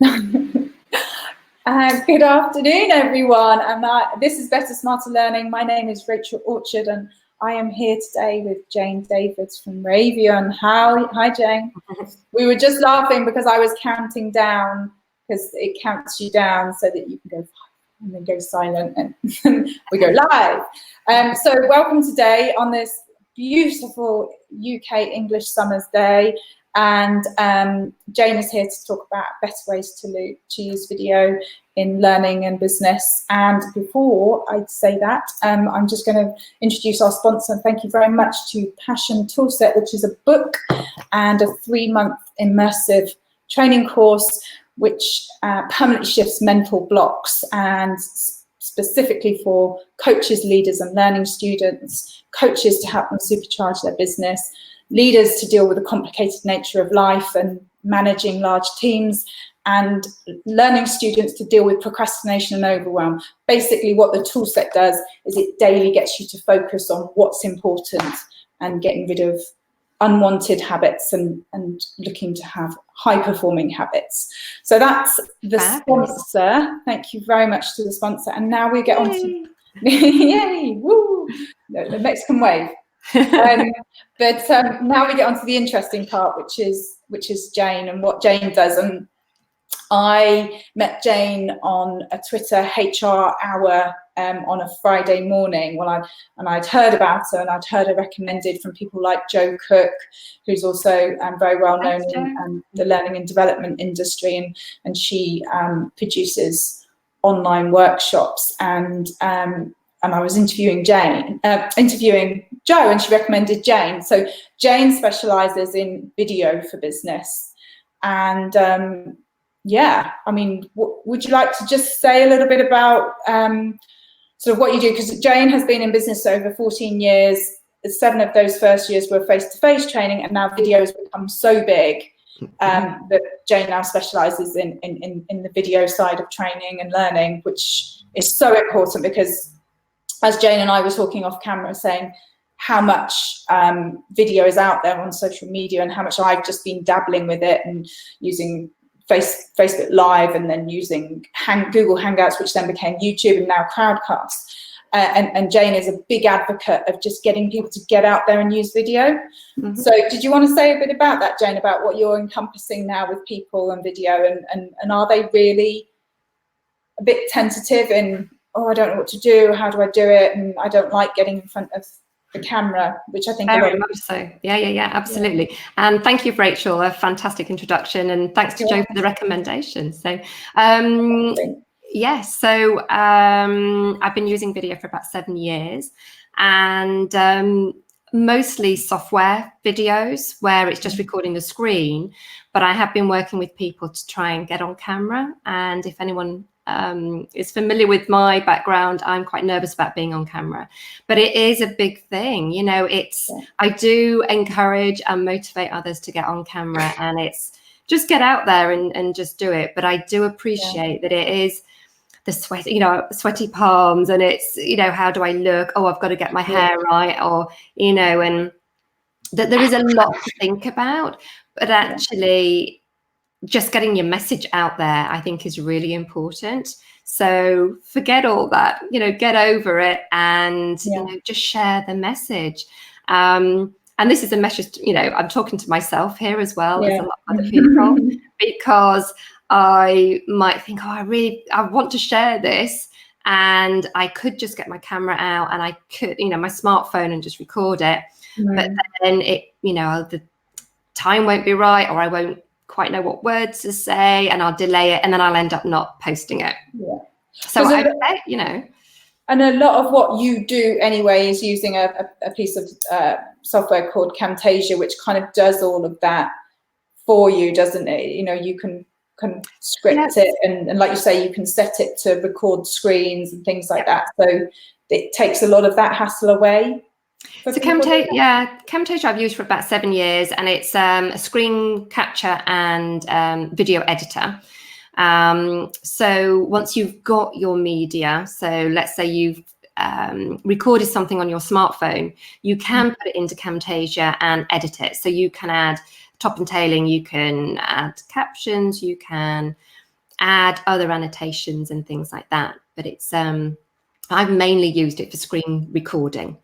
Good afternoon, everyone. This is Better Smarter Learning. My name is Rachael Orchard, and I am here today with Jane Davids from Ravion. Hi, Jane. We were just laughing because I was counting down, because it counts you down so that you can go 5 and then go silent and we go live. So welcome today on this beautiful UK English summer's day. And Jane is here to talk about better ways to use video in learning and business. And before I say that, I'm just going to introduce our sponsor. Thank you very much to Passion Toolset, which is a book and a 3-month immersive training course, which permanently shifts mental blocks, and specifically for coaches, leaders and learning students, coaches to help them supercharge their business, leaders to deal with the complicated nature of life and managing large teams, and learning students to deal with procrastination and overwhelm. Basically, what the tool set does is it daily gets you to focus on what's important and getting rid of unwanted habits and looking to have high-performing habits. So that's the sponsor. Thank you very much to the sponsor. And now we get on to yay, woo, the Mexican wave. But now we get on to the interesting part, which is Jane and what Jane does. And I met Jane on a Twitter HR hour on a Friday morning. I'd heard about her, and I'd heard her recommended from people like Joe Cook, who's also very well known in the learning and development industry, and she produces online workshops. And I was interviewing Joe, and she recommended Jane. So Jane specialises in video for business. And yeah, I mean, would you like to just say a little bit about sort of what you do? Because Jane has been in business over 14 years. 7 of those first years were face-to-face training, and now video has become so big that Jane now specialises in the video side of training and learning, which is so important because, as Jane and I were talking off camera, saying how much video is out there on social media and how much I've just been dabbling with it and using Facebook Live, and then using Google Hangouts, which then became YouTube, and now Crowdcast. And Jane is a big advocate of just getting people to get out there and use video. Mm-hmm. So did you want to say a bit about that, Jane, about what you're encompassing now with people and video, and are they really a bit tentative in, oh, I don't know what to do, how do I do it, and I don't like getting in front of the camera, which I think very much so. Yeah, absolutely. Yeah. And thank you, Rachel, a fantastic introduction, and thanks to Joe for the recommendation. So yes, so I've been using video for about 7 years, and mostly software videos where it's just recording the screen, but I have been working with people to try and get on camera. And if anyone is familiar with my background, I'm quite nervous about being on camera, but it is a big thing. You know, I do encourage and motivate others to get on camera, and it's just get out there and just do it. But I do appreciate that it is the sweat, sweaty palms, and it's, how do I look? Oh, I've got to get my hair right, or, and that there is a lot to think about, but actually just getting your message out there, I think, is really important. So forget all that, get over it, and just share the message. And this is a message, I'm talking to myself here as well as a lot of other people, because I might think, oh, I want to share this, and I could just get my camera out and I could, my smartphone, and just record it. But then it, the time won't be right, or I won't quite know what words to say, and I'll delay it, and then I'll end up not posting it. So and a lot of what you do anyway is using a piece of software called Camtasia, which kind of does all of that for you, doesn't it? You can script it, and like you say, you can set it to record screens and things like that, so it takes a lot of that hassle away. So Camtasia I've used for about 7 years, and it's a screen capture and video editor. So once you've got your media, so let's say you've recorded something on your smartphone, you can put it into Camtasia and edit it. So you can add top and tailing, you can add captions, you can add other annotations and things like that. But it's I've mainly used it for screen recording.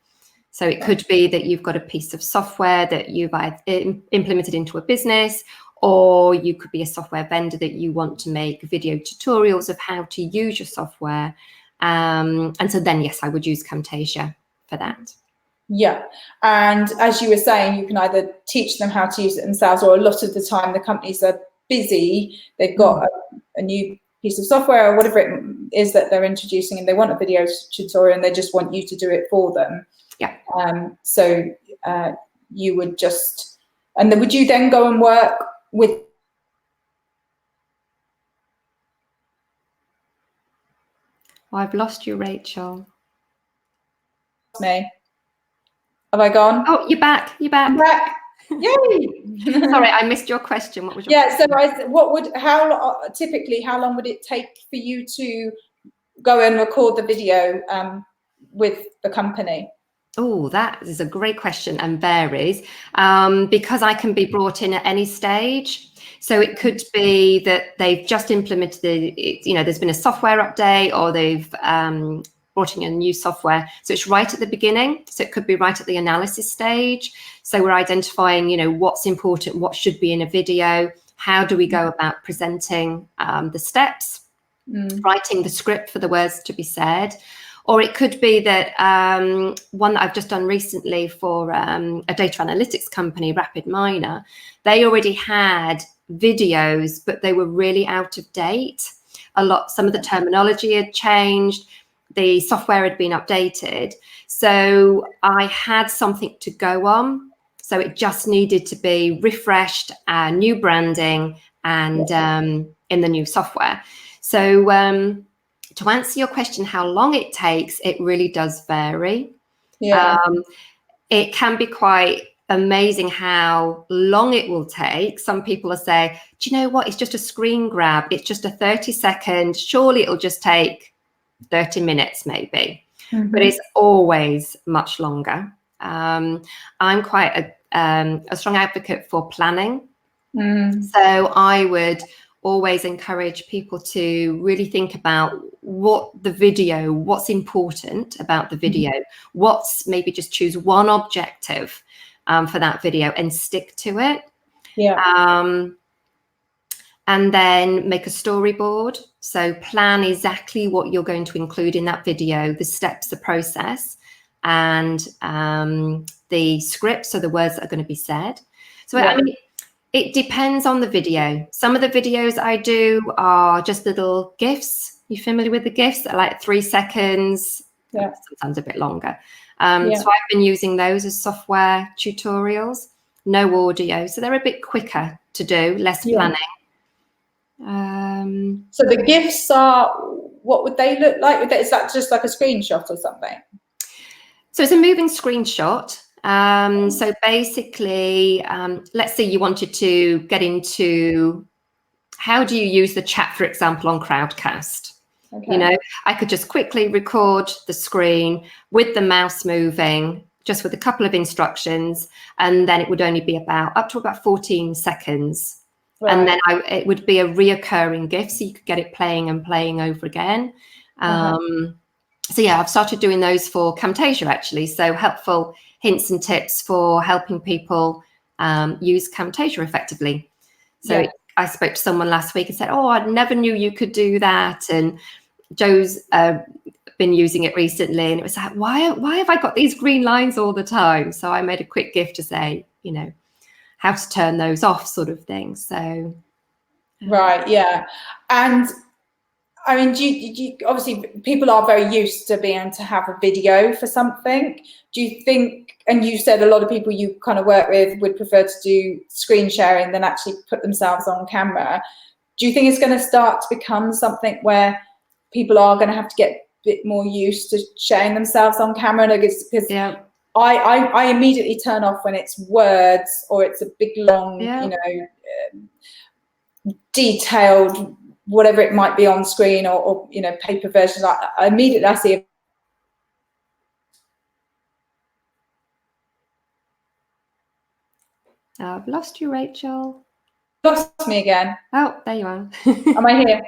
So it could be that you've got a piece of software that you've implemented into a business, or you could be a software vendor that you want to make video tutorials of how to use your software. And so then, yes, I would use Camtasia for that. Yeah. And as you were saying, you can either teach them how to use it themselves, or a lot of the time the companies are busy. They've got a new piece of software or whatever it is that they're introducing, and they want a video tutorial and they just want you to do it for them. Yeah. So you would just, and then would you then go and work with? I've lost you, Rachel. Me. Have I gone? Oh, you're back. You're back. I'm back. Yay! Sorry, I missed your question. What was your question? So typically, how long would it take for you to go and record the video with the company? Oh, that is a great question and varies because I can be brought in at any stage. So it could be that they've just implemented there's been a software update, or they've brought in a new software. So it's right at the beginning. So it could be right at the analysis stage. So we're identifying, what's important, what should be in a video, how do we go about presenting the steps, writing the script for the words to be said. Or it could be that one that I've just done recently for a data analytics company, RapidMiner, they already had videos, but they were really out of date. Some of the terminology had changed. The software had been updated. So I had something to go on. So it just needed to be refreshed, new branding, and in the new software. So to answer your question, how long it takes, it really does vary. Yeah. It can be quite amazing how long it will take. Some people will say, do you know what? It's just a screen grab. It's just a 30-second. Surely it'll just take 30 minutes maybe. But it's always much longer. I'm quite a strong advocate for planning. So I would always encourage people to really think about what's important about the video, maybe just choose one objective for that video and stick to it. Yeah. And then make a storyboard. So plan exactly what you're going to include in that video, the steps, the process, and the script, so the words that are going to be said. So I mean, it depends on the video. Some of the videos I do are just little GIFs. You familiar with the GIFs? They're like 3 seconds, sometimes a bit longer. So I've been using those as software tutorials, no audio. So they're a bit quicker to do, less planning. So the GIFs are, what would they look like? Is that just like a screenshot or something? So it's a moving screenshot. So basically, let's say you wanted to get into how do you use the chat, for example, on Crowdcast. Okay. I could just quickly record the screen with the mouse moving, just with a couple of instructions, and then it would only be up to about 14 seconds. Right. And then it would be a reoccurring GIF, so you could get it playing and playing over again. So yeah, I've started doing those for Camtasia actually. So helpful hints and tips for helping people use Camtasia effectively. So I spoke to someone last week and said, oh, I never knew you could do that. And Joe's been using it recently, and it was like, why have I got these green lines all the time? So I made a quick GIF to say, how to turn those off, sort of thing. So right, yeah. And I mean, do you obviously people are very used to being able to have a video for something. Do you think, and you said a lot of people you kind of work with would prefer to do screen sharing than actually put themselves on camera. Do you think it's going to start to become something where people are going to have to get a bit more used to sharing themselves on camera? Because I immediately turn off when it's words or it's a big long, detailed, whatever it might be on screen or paper versions. I immediately see. I've lost you, Rachel. Lost me again. Oh, there you are. Am I here?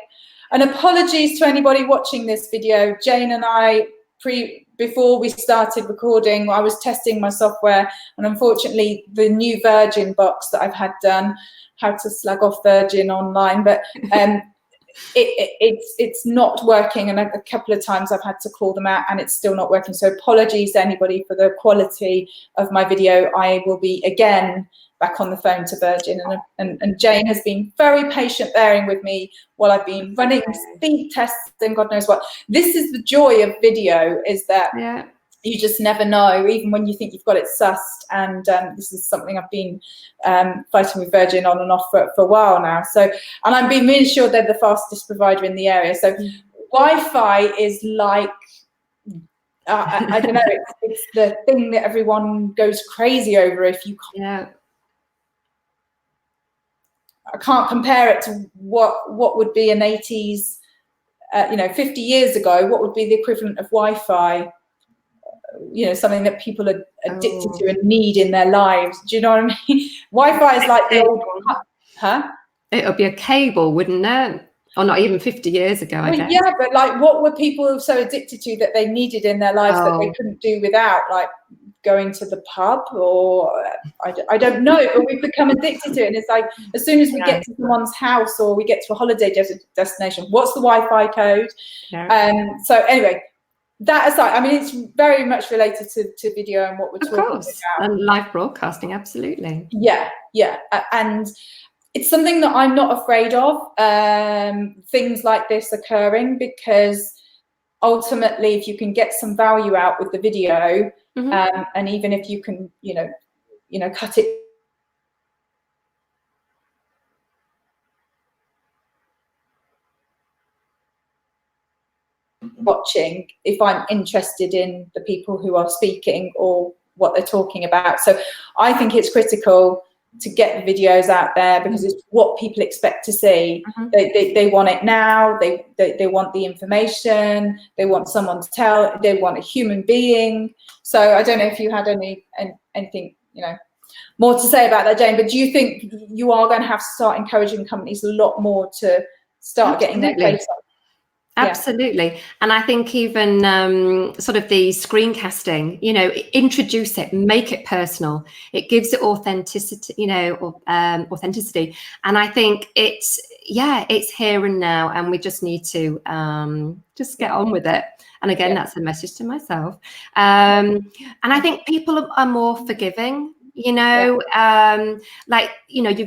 And apologies to anybody watching this video. Jane and I, before we started recording, I was testing my software, and unfortunately the new Virgin box that I've had done, how to slag off Virgin online, but it's not working, and a couple of times I've had to call them out and it's still not working. So apologies to anybody for the quality of my video. I will be again back on the phone to Virgin, and Jane has been very patient bearing with me while I've been running speed tests and God knows what. This is the joy of video, is that you just never know, even when you think you've got it sussed. And this is something I've been fighting with Virgin on and off for a while now. So, and I'm being reassured they're the fastest provider in the area. So Wi-Fi is like, I don't know, it's the thing that everyone goes crazy over. If you can't, I can't compare it to what would be an 80s, 50 years ago, what would be the equivalent of Wi-Fi? Something that people are addicted to and need in their lives. Do you know what I mean? Wi-Fi is like the old, It'll be a cable, wouldn't it? Or not even 50 years ago, I guess. Yeah, but like, what were people so addicted to that they needed in their lives that they couldn't do without? Like going to the pub, or I don't know, but we've become addicted to it. And it's like, as soon as we get to someone's house or we get to a holiday destination, what's the Wi-Fi code? So anyway, that aside, I mean, it's very much related to video and what we're talking about. And live broadcasting, absolutely. Yeah. And it's something that I'm not afraid of, things like this occurring, because ultimately, if you can get some value out with the video, and even if you can, cut it watching, if I'm interested in the people who are speaking or what they're talking about. So I think it's critical to get the videos out there, because it's what people expect to see. They want it now. They want the information. They want someone to tell. They want a human being. So I don't know if you had anything more to say about that, Jane. But do you think you are going to have to start encouraging companies a lot more to start getting their face up? Absolutely. And I think even sort of the screencasting, introduce it, make it personal. It gives it authenticity, authenticity. And I think it's here and now, and we just need to just get on with it. And again, that's a message to myself. And I think people are more forgiving, you've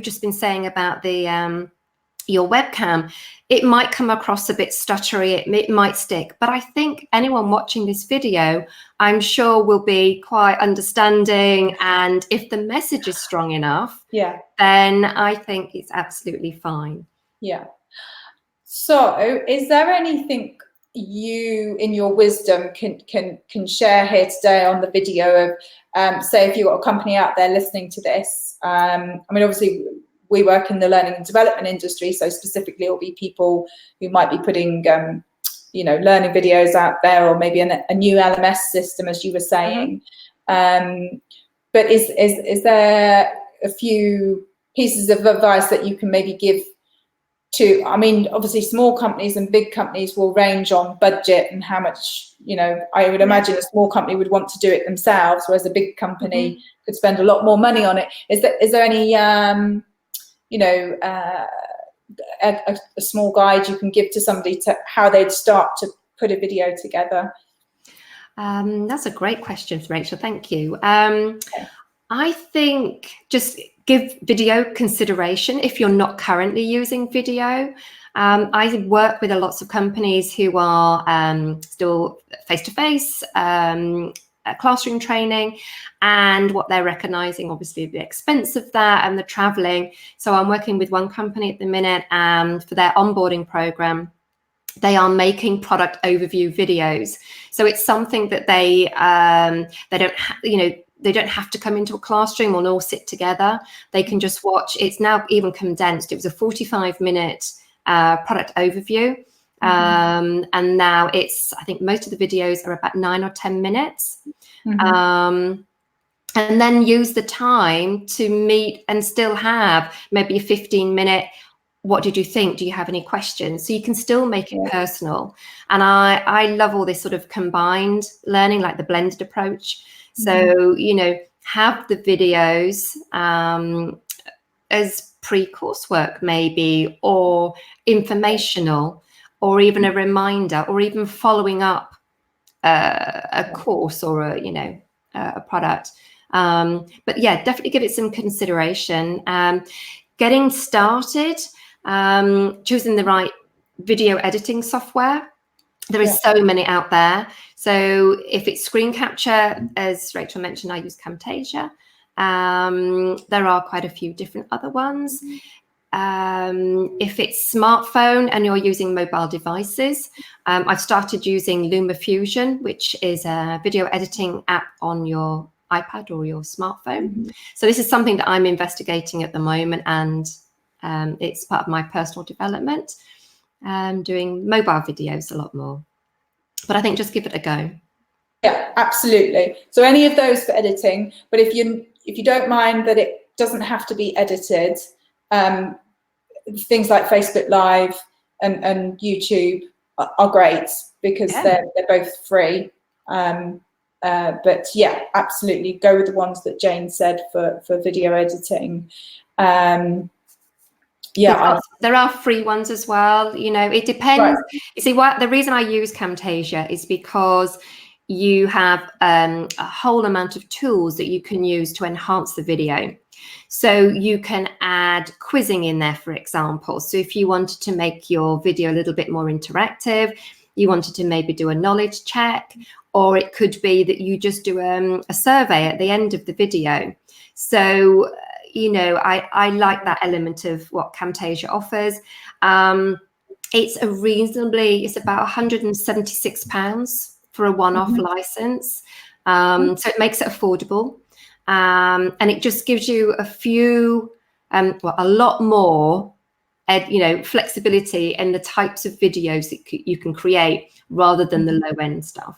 just been saying about the your webcam. It might come across a bit stuttery, it might stick, but I think anyone watching this video, I'm sure, will be quite understanding, and if the message is strong enough, then I think it's absolutely fine. So is there anything you, in your wisdom, can share here today on the video of, say, if you've got a company out there listening to this, I mean, obviously we work in the learning and development industry, so specifically it'll be people who might be putting, learning videos out there, or maybe a new LMS system, as you were saying. But is there a few pieces of advice that you can maybe give to, I mean, obviously small companies and big companies will range on budget and how much, I would imagine a small company would want to do it themselves, whereas a big company could spend a lot more money on it. Is there any a small guide you can give to somebody to how they'd start to put a video together? That's a great question, Rachel. Thank you. I think just give video consideration if you're not currently using video. I work with lots of companies who are still face-to-face, classroom training, and what they're recognizing, obviously, the expense of that and the traveling. So I'm working with one company at the minute, and for their onboarding program, they are making product overview videos. So it's something that they don't have to come into a classroom or all sit together. They can just watch. It's now even condensed. It was a 45-minute product overview. And now I think most of the videos are about 9 or 10 minutes. And then use the time to meet and still have maybe a 15-minute what did you think? Do you have any questions? So you can still make it personal. And I love all this sort of combined learning, like the blended approach. So, you know, have the videos as pre-coursework maybe, or informational, or even a reminder, or even following up a course or a, you know, a product. But yeah, definitely give it some consideration. Getting started, choosing the right video editing software. There is so many out there. So if it's screen capture, as Rachel mentioned, I use Camtasia. There are quite a few different other ones. If it's smartphone and you're using mobile devices, I've started using LumaFusion, which is a video editing app on your iPad or your smartphone. So this is something that I'm investigating at the moment, and it's part of my personal development. Doing mobile videos a lot more, but I think just give it a go. Yeah, absolutely. So any of those for editing, but if you don't mind that it doesn't have to be edited, things like Facebook Live and YouTube are great because they're both free. But yeah, absolutely go with the ones that Jane said for video editing. Yeah, there are free ones as well. You know, it depends. Right. You see, the reason I use Camtasia is because you have a whole amount of tools that you can use to enhance the video. So you can add quizzing in there, for example. So if you wanted to make your video a little bit more interactive, you wanted to maybe do a knowledge check, or it could be that you just do a survey at the end of the video. So you know, I like that element of what Camtasia offers. It's about £176 for a one-off license. So it makes it affordable. And it just gives you a lot more, you know, flexibility in the types of videos that you can create rather than the low-end stuff.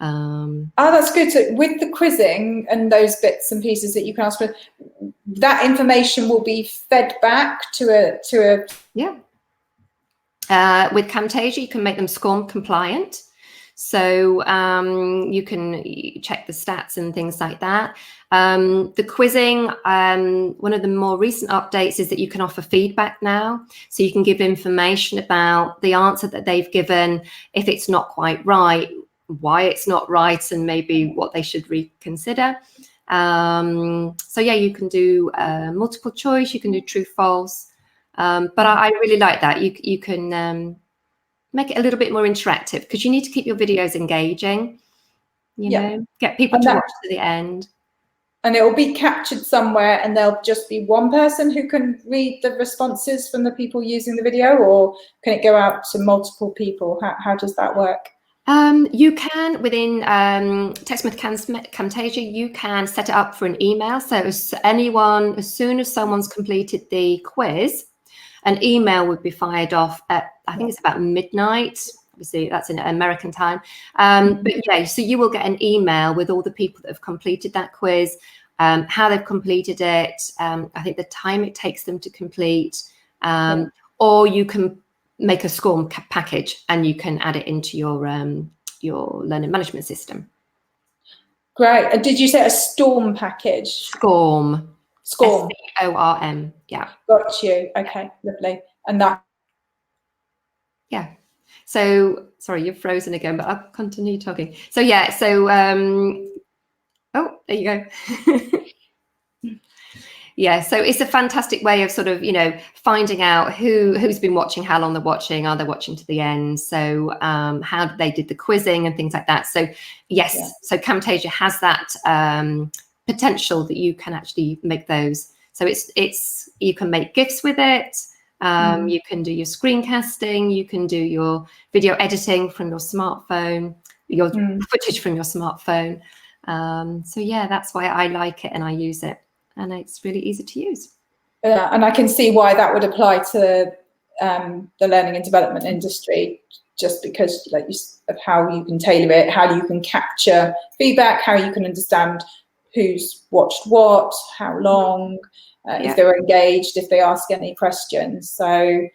That's good. So with the quizzing and those bits and pieces that you can ask for, that information will be fed back to a yeah. With Camtasia, you can make them SCORM compliant. So you can check the stats and things like that. The quizzing, one of the more recent updates is that you can offer feedback now. So you can give information about the answer that they've given, if it's not quite right, why it's not right, and maybe what they should reconsider. So yeah, you can do multiple choice, you can do true false, but I really like that. You can make it a little bit more interactive, because you need to keep your videos engaging, you know, get people to watch to the end. And it will be captured somewhere, and there'll just be one person who can read the responses from the people using the video, or can it go out to multiple people? How does that work? You can, within Text with Camtasia, you can set it up for an email. So as soon as someone's completed the quiz, an email would be fired off at, I think it's about midnight. Obviously, that's in American time. But yeah, so you will get an email with all the people that have completed that quiz, how they've completed it, I think the time it takes them to complete, or you can make a SCORM package and you can add it into your learning management system. Great. And did you say a STORM package? SCORM. SCORM. SCORM. Yeah. Got you. Okay, lovely. And that. Yeah. So sorry, you're frozen again, but I'll continue talking. So yeah. So oh, there you go. Yeah, so it's a fantastic way of sort of, you know, finding out who's been watching, how long they're watching, are they watching to the end? So how they did the quizzing and things like that. So yes, so Camtasia has that potential that you can actually make those. So it's you can make GIFs with it. You can do your screencasting. You can do your video editing from your smartphone, your footage from your smartphone. So yeah, that's why I like it and I use it. And it's really easy to use. Yeah, and I can see why that would apply to the learning and development industry, just because of how you can tailor it, how you can capture feedback, how you can understand who's watched what, how long, if they're engaged, if they ask any questions. So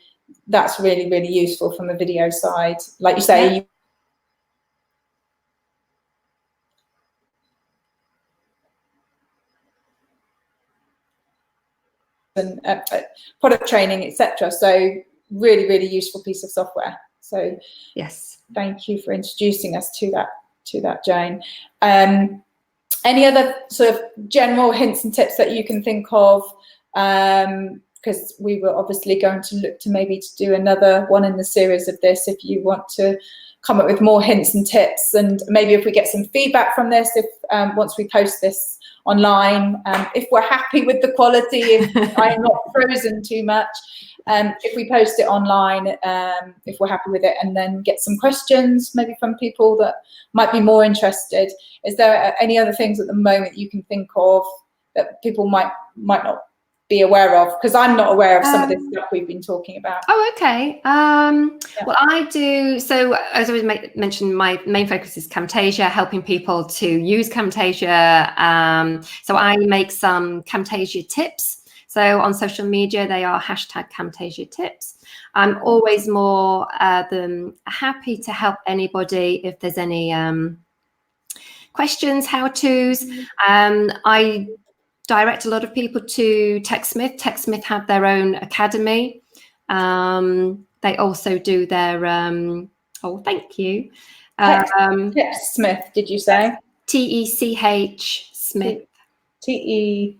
that's really, really useful from the video side. Like you say, Yeah. and product training, etc. So really, really useful piece of software. So yes, thank you for introducing us to that, Jane. Any other sort of general hints and tips that you can think of? Because we were obviously going to look to maybe to do another one in the series of this, if you want to come up with more hints and tips, and maybe if we get some feedback from this, if once we post this online, if we're happy with the quality, if I'm not frozen too much, if we post it online, if we're happy with it, and then get some questions maybe from people that might be more interested. Is there any other things at the moment you can think of that people might not be aware of? Because I'm not aware of some of this stuff we've been talking about. Oh, okay. Well, I do. So as I mentioned, my main focus is Camtasia, helping people to use Camtasia. So I make some Camtasia tips. So on social media, they are #Camtasia tips. I'm always more than happy to help anybody if there's any questions, how-tos. I direct a lot of people to TechSmith. TechSmith have their own academy. They also do their, oh, thank you. TechSmith, did you say? TECH Smith. TECH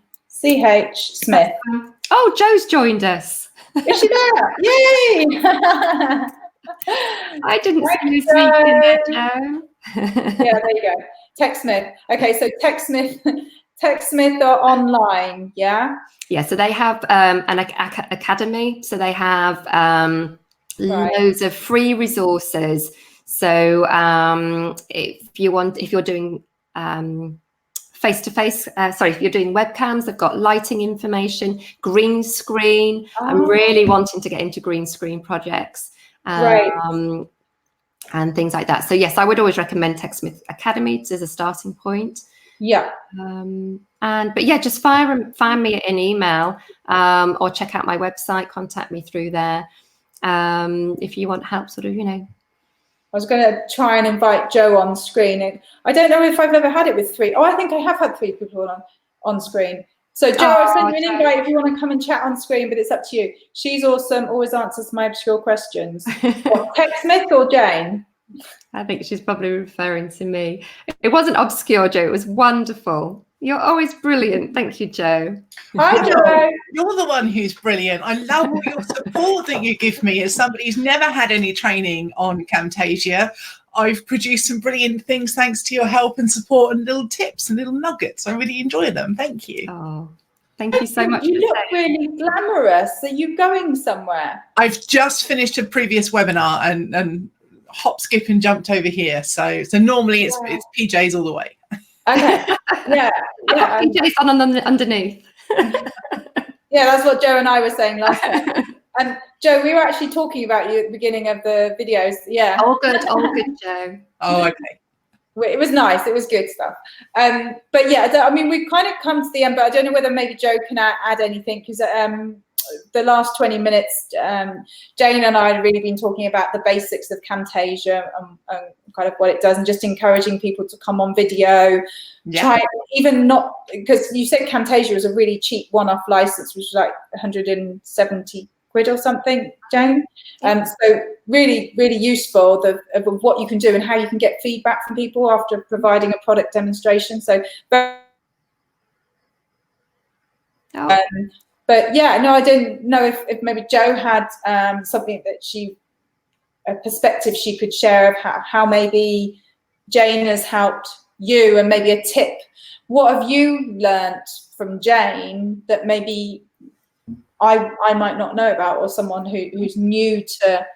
Smith. Oh, Joe's joined us. Is she there? Yay! I didn't see you speaking there, Joe. Yeah, there you go. TechSmith. Okay, so TechSmith are online, yeah? Yeah, so they have an academy. So they have loads of free resources. So if you're doing face-to-face, if you're doing webcams, they've got lighting information, green screen. I'm really wanting to get into green screen projects. And things like that. So yes, I would always recommend TechSmith Academy as a starting point. Yeah. But yeah, just find me an email or check out my website, contact me through there if you want help, sort of, I was going to try and invite Joe on screen. I don't know if I've ever had it with three. Oh, I think I have had three people on screen. So Joe, I've sent you an invite if you want to come and chat on screen, but it's up to you. She's awesome, always answers my obscure questions. What, TechSmith or Jane? I think she's probably referring to me. It wasn't obscure, Joe. It was wonderful. You're always brilliant. Thank you, Joe. Hi, Joe. You're the one who's brilliant. I love all your support that you give me as somebody who's never had any training on Camtasia. I've produced some brilliant things thanks to your help and support and little tips and little nuggets. I really enjoy them. Thank you. Oh, thank you so much. You look really glamorous. Are you going somewhere? I've just finished a previous webinar and hop, skip and jumped over here. So normally it's PJs all the way. Okay. Yeah. PJs on underneath. Yeah, that's what Joe and I were saying last time. And Joe, we were actually talking about you at the beginning of the videos. Yeah. All good, Joe. Oh, okay. It was nice. It was good stuff. But yeah, I mean, we've kind of come to the end, but I don't know whether maybe Joe can add anything, because the last 20 minutes, Jane and I had really been talking about the basics of Camtasia and kind of what it does, and just encouraging people to come on video. Yeah. Try, even not, because you said Camtasia was a really cheap one-off license, which was like 170 quid or something, Jane. So really, really useful of what you can do and how you can get feedback from people after providing a product demonstration. So, but yeah, no, I didn't know if maybe Joe had something that a perspective she could share of how maybe Jane has helped you, and maybe a tip. What have you learnt from Jane that maybe I might not know about, or someone who's new to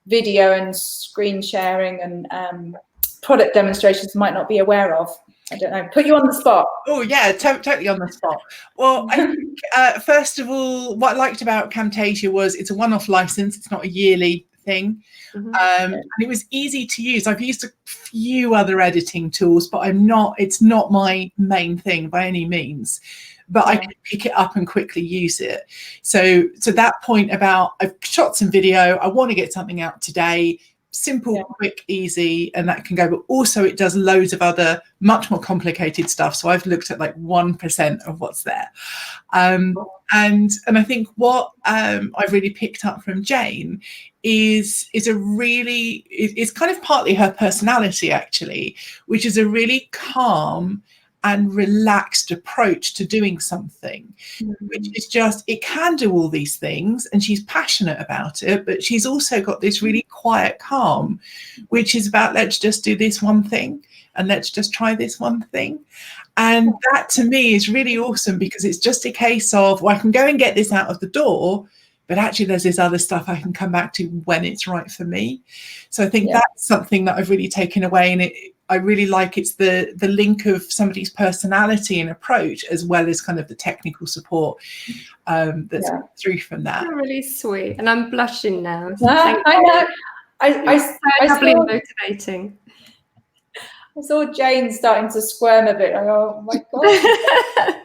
video and screen sharing and product demonstrations might not be aware of? I don't know. Put you on the spot. Oh, yeah, totally on the spot. Well, I think, first of all, what I liked about Camtasia was it's a one-off license. It's not a yearly thing. And it was easy to use. I've used a few other editing tools, but it's not my main thing by any means. but I can pick it up and quickly use it. So to that point about I've shot some video, I want to get something out today, simple, quick, easy, and that can go. But also it does loads of other much more complicated stuff. So I've looked at like 1% of what's there. And I think what I've really picked up from Jane is it's kind of partly her personality actually, which is a really calm and relaxed approach to doing something, which is just, it can do all these things and she's passionate about it, but she's also got this really quiet calm, which is about, let's just do this one thing and let's just try this one thing. And that to me is really awesome, because it's just a case of, well, I can go and get this out of the door, but actually there's this other stuff I can come back to when it's right for me. So I think that's something that I've really taken away, and I really like it's the link of somebody's personality and approach, as well as kind of the technical support that's through from that. You're really sweet, and I'm blushing now. So I know. I saw, motivating. I saw Jane starting to squirm a bit. Like, oh my god.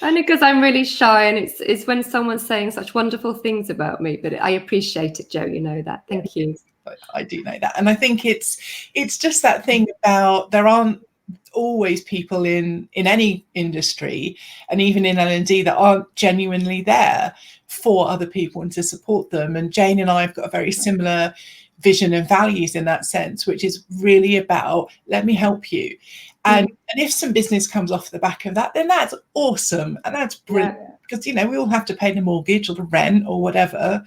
Only because I'm really shy, and it's when someone's saying such wonderful things about me. But I appreciate it, Jo. You know that. Thank you. I do know that, and I think it's just that thing about, there aren't always people in any industry, and even in L&D, that aren't genuinely there for other people and to support them. And Jane and I have got a very similar vision and values in that sense, which is really about, let me help you. And if some business comes off the back of that, then that's awesome and that's brilliant, because we all have to pay the mortgage or the rent or whatever.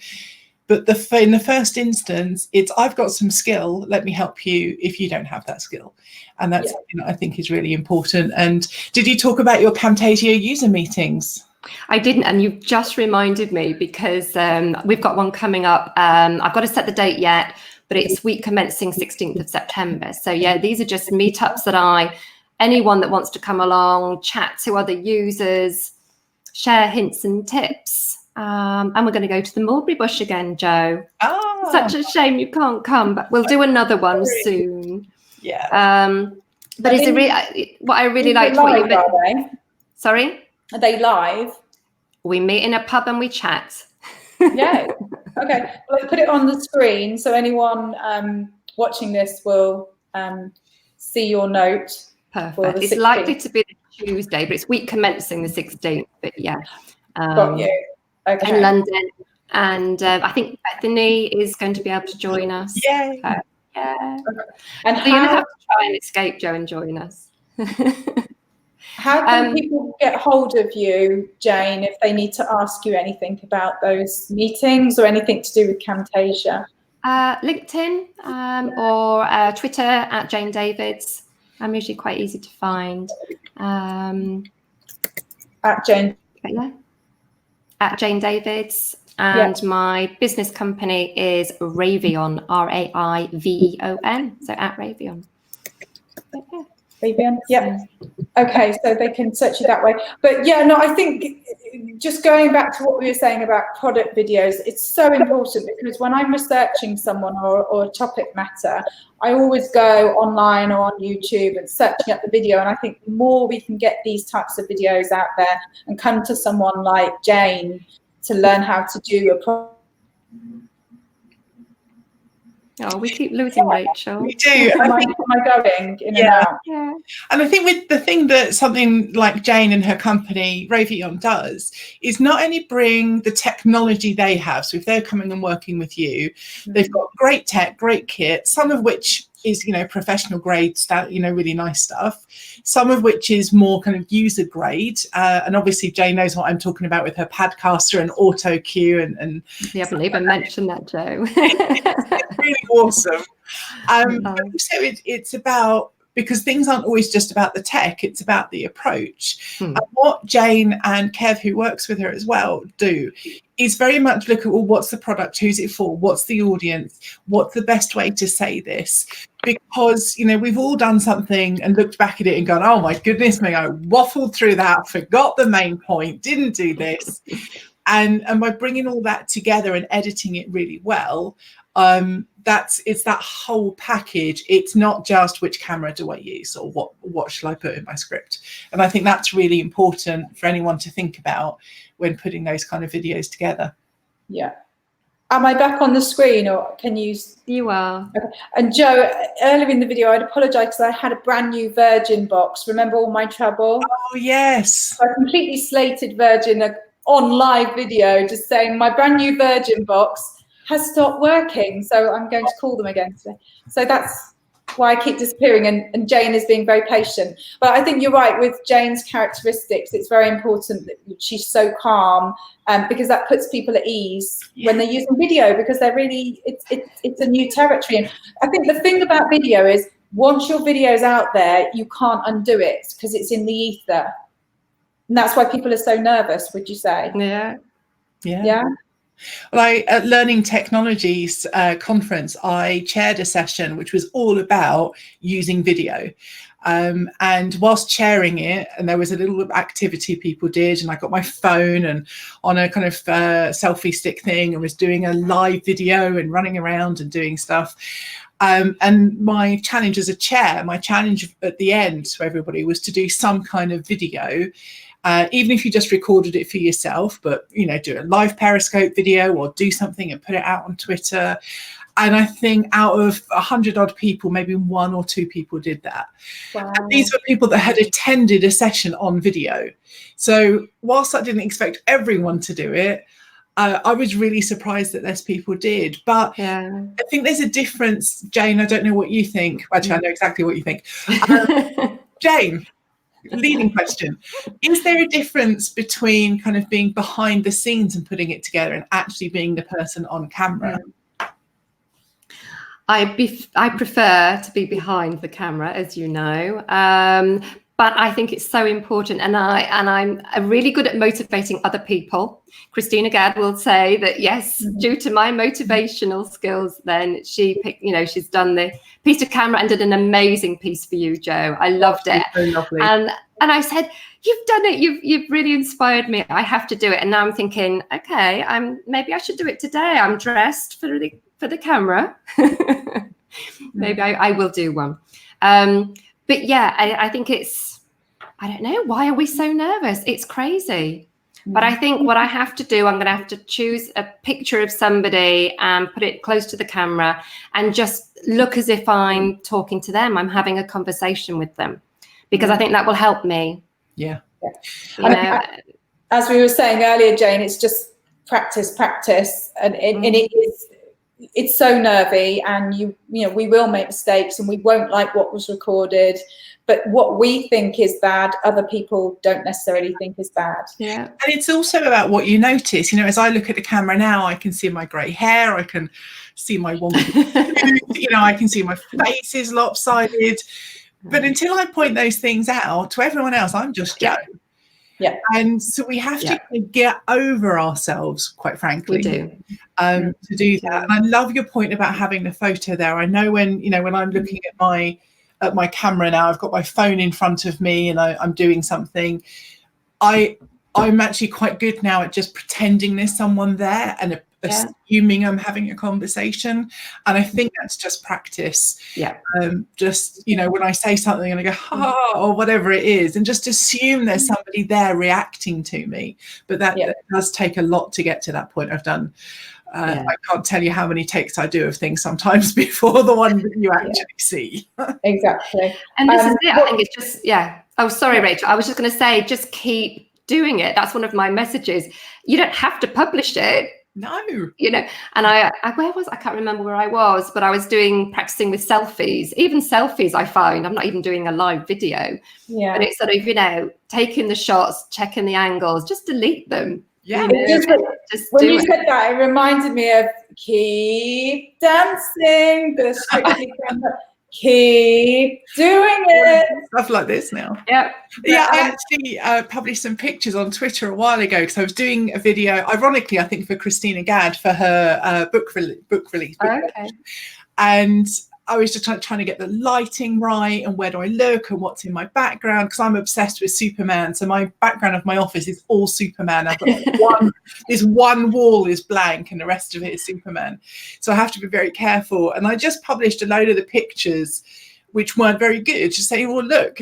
But in the first instance, it's, I've got some skill, let me help you if you don't have that skill. And that's something that I think is really important. And did you talk about your Camtasia user meetings? I didn't, and you've just reminded me, because we've got one coming up. I've got to set the date yet, but it's week commencing 16th of September. So these are just meetups that anyone that wants to come along, chat to other users, share hints and tips. And we're going to go to the Mulberry Bush again, Jo. Oh, such a shame you can't come, but we'll do another one soon. Yeah. But it's what I really liked. What you meant. Sorry? Are they live? We meet in a pub and we chat. Yeah. Okay. Well, I'll put it on the screen so anyone watching this will see your note. Perfect. It's likely to be the Tuesday, but it's week commencing the 16th. But got you. Okay. In London, and I think Bethany is going to be able to join us. Yay. And so you're going to have to try and escape, Jo, and join us. How can people get hold of you, Jane, if they need to ask you anything about those meetings or anything to do with Camtasia? LinkedIn or Twitter at Jane Davids. I'm usually quite easy to find. At Jane. At Jane Davids, and my business company is Ravion, Raiveon, so at Ravion. Ravion, okay, so they can search you that way. But I think just going back to what we were saying about product videos, it's so important, because when I'm researching someone or a topic matter, I always go online or on YouTube and searching up the video. And I think the more we can get these types of videos out there and come to someone like Jane to learn how to do a product. Oh, we keep losing Rachel. We do. Am I going in and out? Yeah. And I think with the thing that something like Jane and her company, Ravion, does is not only bring the technology they have. So if they're coming and working with you, they've got great tech, great kit, some of which is, professional grade, really nice stuff. Some of which is more kind of user grade. And obviously Jane knows what I'm talking about with her Padcaster and auto cue and you haven't even mentioned that, Jo. It's really awesome. But also it's about, because things aren't always just about the tech, it's about the approach. And what Jane and Kev, who works with her as well, do is very much look at, well, what's the product, who's it for, what's the audience, what's the best way to say this? Because, we've all done something and looked back at it and gone, oh my goodness me, I waffled through that, forgot the main point, didn't do this. And by bringing all that together and editing it really well, it's that whole package. It's not just which camera do I use or what shall I put in my script. And I think that's really important for anyone to think about when putting those kind of videos together. Yeah. Am I back on the screen, or can you? You are. Okay. And Joe, earlier in the video, I'd apologise because I had a brand new Virgin box. Remember all my trouble? Oh, yes. So I completely slated Virgin on live video, just saying my brand new Virgin box has stopped working. So I'm going to call them again today. So that's why I keep disappearing, and Jane is being very patient. But I think you're right with Jane's characteristics. It's very important that she's so calm, because that puts people at ease when they're using video, because they're really, it's a new territory. And I think the thing about video is once your video's out there, you can't undo it because it's in the ether. And that's why people are so nervous, would you say? Yeah. Yeah. Well, at Learning Technologies conference, I chaired a session which was all about using video. And whilst chairing it, and there was a little activity people did, and I got my phone and on a kind of selfie stick thing and was doing a live video and running around and doing stuff. And my challenge as a chair, my challenge at the end to everybody was to do some kind of video. Even if you just recorded it for yourself, but, you know, do a live Periscope video or do something and put it out on Twitter. And I think out of 100 odd people, maybe 1 or 2 people did that. Wow. And these were people that had attended a session on video. So whilst I didn't expect everyone to do it, I was really surprised that less people did. But I think there's a difference, Jane. I don't know what you think. Actually, I know exactly what you think. Jane, leading question. Is there a difference between kind of being behind the scenes and putting it together and actually being the person on camera? I prefer to be behind the camera, as you know. But I think it's so important, and I'm really good at motivating other people. Christina Gadd will say that yes, due to my motivational skills, then she picked, you know, she's done the piece of camera and did an amazing piece for you, Joe. I loved it. So lovely. And I said, you've done it. You've really inspired me. I have to do it. And now I'm thinking, okay, maybe I should do it today. I'm dressed for the camera. Maybe I will do one. But yeah, I think I don't know, why are we so nervous? It's crazy. But I think what I have to do, I'm going to have to choose a picture of somebody and put it close to the camera and just look as if I'm talking to them. I'm having a conversation with them, because I think that will help me. Yeah. You know, as we were saying earlier, Jane, it's just practice, and it's so nervy, and you know we will make mistakes and we won't like what was recorded, but what we think is bad, other people don't necessarily think is bad. Yeah. And it's also about what you notice. You know, as I look at the camera now, I can see my grey hair, I can see my wonky tooth, you know, I can see my face is lopsided. But until I point those things out to everyone else, I'm just Joe. Yeah. And so we have to get over ourselves, quite frankly, We do. To do that. And I love your point about having the photo there. I know when I'm looking at my camera now, I've got my phone in front of me and I'm doing something. I'm actually quite good now at just pretending there's someone there and assuming I'm having a conversation. And I think that's just practice. Yeah. Just, you know, when I say something and I go, ha, or whatever it is, and just assume there's somebody there reacting to me. But that does take a lot to get to that point. I've done, I can't tell you how many takes I do of things sometimes before the one that you actually see. Exactly. And this is it. I think it's just, Oh, sorry, Rachel. I was just going to say, just keep doing it. That's one of my messages. You don't have to publish it. No. You know, and I can't remember where I was, but I was practicing with selfies. Even selfies, I find, I'm not even doing a live video. Yeah. But it's sort of, you know, taking the shots, checking the angles, just delete them. Yeah. You know, when you said that, it reminded me of keep dancing, the Strictly keep doing it. Stuff like this now. Yeah. Yeah, I actually published some pictures on Twitter a while ago because I was doing a video, ironically, I think for Christina Gadd for her book release. Okay. And I was just trying to get the lighting right, and where do I look and what's in my background, because I'm obsessed with Superman. So my background of my office is all Superman. I've got this one wall is blank and the rest of it is Superman. So I have to be very careful. And I just published a load of the pictures which weren't very good, to say, well, look,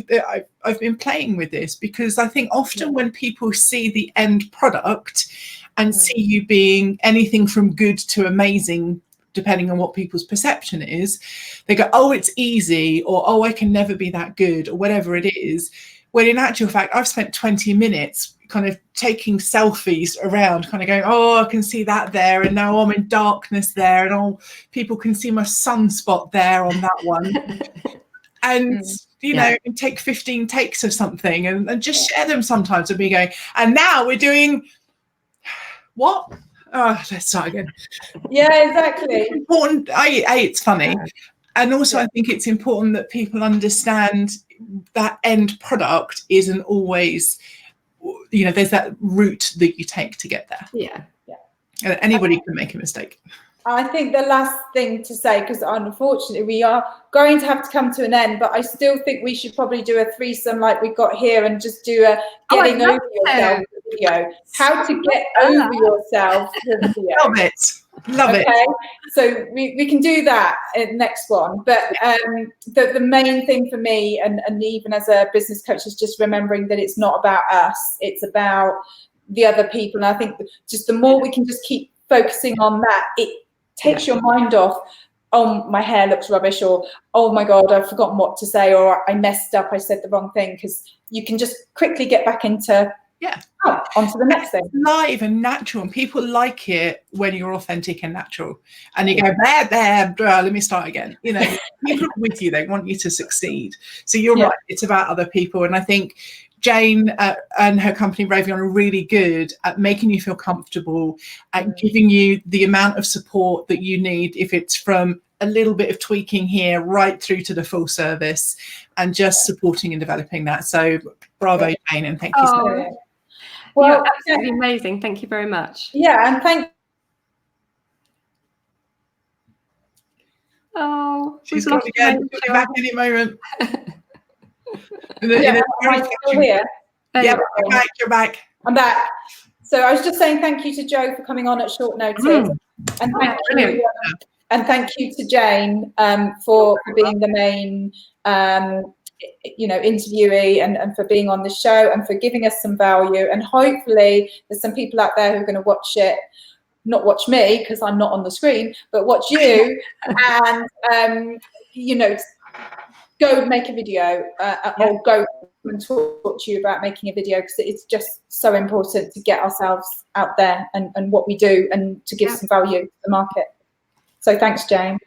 I've been playing with this, because I think often when people see the end product and see you being anything from good to amazing, depending on what people's perception is, they go, oh, it's easy, or oh, I can never be that good, or whatever it is. When in actual fact, I've spent 20 minutes kind of taking selfies around, kind of going, oh, I can see that there, and now I'm in darkness there, and oh, people can see my sunspot there on that one. And you know, and take 15 takes of something and just share them sometimes, and be going, and now we're doing what? Oh, let's start again. Yeah, exactly. It's important. It's funny. And also I think it's important that people understand that end product isn't always, you know, there's that route that you take to get there. Yeah. Anybody can make a mistake. I think the last thing to say, because unfortunately we are going to have to come to an end, but I still think we should probably do a threesome like we've got here, and just do a getting over yourself video. How to get over yourself video. Love it. So we can do that in the next one. But the main thing for me, and even as a business coach, is just remembering that it's not about us. It's about the other people. And I think just the more we can just keep focusing on that, it takes your mind off, oh, my hair looks rubbish, or oh my God, I've forgotten what to say, or I messed up, I said the wrong thing, because you can just quickly get back into onto the next thing. Live and natural, and people like it when you're authentic and natural, and you go let me start again. You know, people are with you, they want you to succeed. So you're right, it's about other people. And I think Jane and her company Ravion are really good at making you feel comfortable, at giving you the amount of support that you need, if it's from a little bit of tweaking here right through to the full service, and just supporting and developing that. So bravo, Jane, and thank you so much. Well, you're absolutely amazing. Thank you very much. Yeah, and thank. Oh, she's gone again. She'll be back any moment. Am I still here? You're back. I'm back. So I was just saying thank you to Joe for coming on at short notice, and thank you to Jane for being the main interviewee, and for being on the show, and for giving us some value. And hopefully there's some people out there who are going to watch it, not watch me because I'm not on the screen, but watch you, and go make a video, or go and talk to you about making a video, because it's just so important to get ourselves out there and what we do, and to give some value to the market. So thanks, Jane.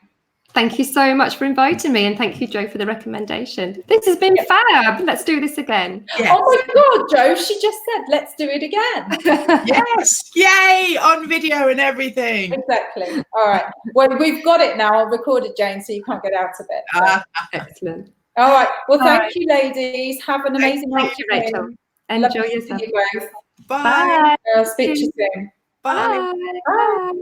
Thank you so much for inviting me, and thank you, Joe, for the recommendation. This has been fab. Let's do this again. Yes. Oh my God, Joe, she just said, let's do it again. Yes, yay, on video and everything. Exactly. All right. Well, we've got it now. I've recorded, Jane, so you can't get out of it. So. Excellent. All right. Well, thank you, ladies. Have an amazing Thank you, Rachel. Enjoy yourself. Bye. I'll speak to you soon. Bye. Bye.